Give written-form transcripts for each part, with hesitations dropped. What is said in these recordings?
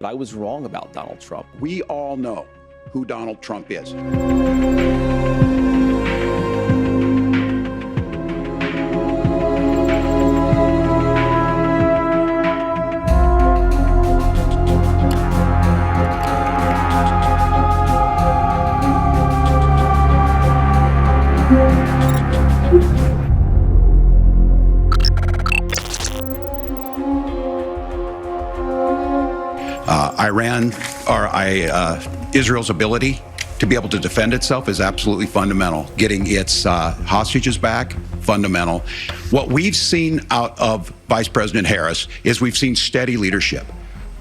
But I was wrong about Donald Trump. We all know who Donald Trump is. Israel's ability to be able to defend itself is absolutely fundamental. Getting its hostages back, fundamental. What we've seen out of Vice President Harris is we've seen steady leadership.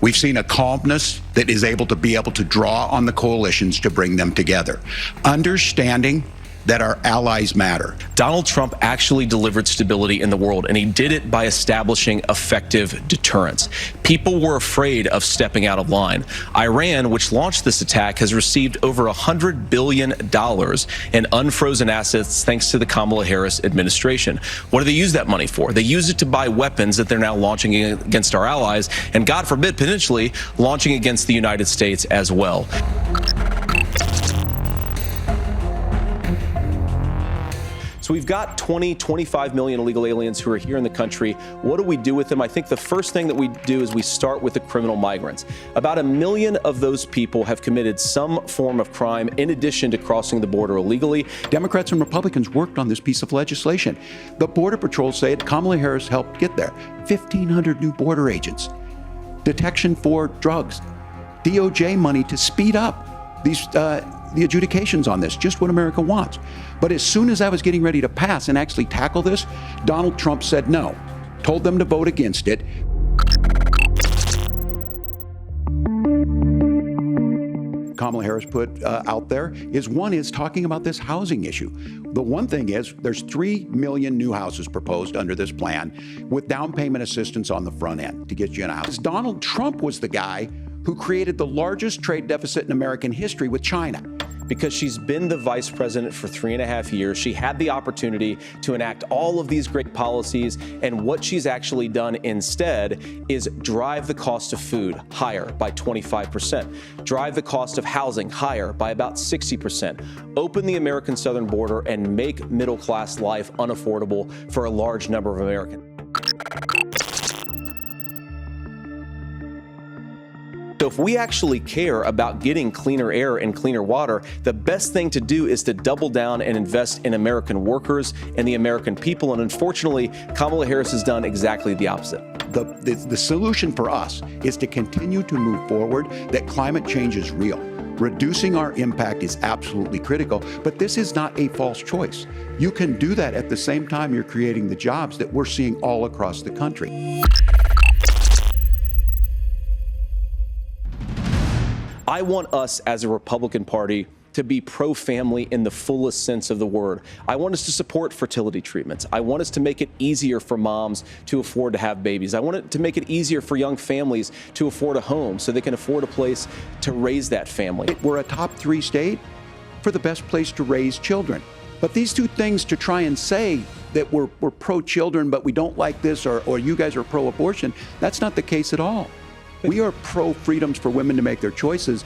We've seen a calmness that is able to draw on the coalitions to bring them together. Understanding that our allies matter. Donald Trump actually delivered stability in the world, and he did it by establishing effective deterrence. People were afraid of stepping out of line. Iran, which launched this attack, has received over $100 billion in unfrozen assets thanks to the Kamala Harris administration. What do they use that money for? They use it to buy weapons that they're now launching against our allies, and God forbid, potentially launching against the United States as well. So we've got 25 million illegal aliens who are here in the country. What do we do with them? I think the first thing that we do is we start with the criminal migrants. About 1 million of those people have committed some form of crime in addition to crossing the border illegally. Democrats and Republicans worked on this piece of legislation. The Border Patrol say Kamala Harris helped get there. 1,500 new border agents. Detection for drugs. DOJ money to speed up the adjudications on this, just what America wants. But as soon as I was getting ready to pass and actually tackle this, Donald Trump said no, told them to vote against it. Kamala Harris put out there is talking about this housing issue. The one thing is there's 3 million new houses proposed under this plan with down payment assistance on the front end to get you in a house. Donald Trump was the guy who created the largest trade deficit in American history with China. Because she's been the vice president for 3.5 years. She had the opportunity to enact all of these great policies, and what she's actually done instead is drive the cost of food higher by 25%, drive the cost of housing higher by about 60%, open the American southern border, and make middle-class life unaffordable for a large number of Americans. So if we actually care about getting cleaner air and cleaner water, the best thing to do is to double down and invest in American workers and the American people. And unfortunately, Kamala Harris has done exactly the opposite. The solution for us is to continue to move forward, that climate change is real. Reducing our impact is absolutely critical, but this is not a false choice. You can do that at the same time you're creating the jobs that we're seeing all across the country. I want us as a Republican Party to be pro-family in the fullest sense of the word. I want us to support fertility treatments. I want us to make it easier for moms to afford to have babies. I want it to make it easier for young families to afford a home so they can afford a place to raise that family. We're a top 3 state for the best place to raise children. But these two things to try and say that we're pro-children, but we don't like this, or you guys are pro-abortion, that's not the case at all. We are pro-freedoms for women to make their choices.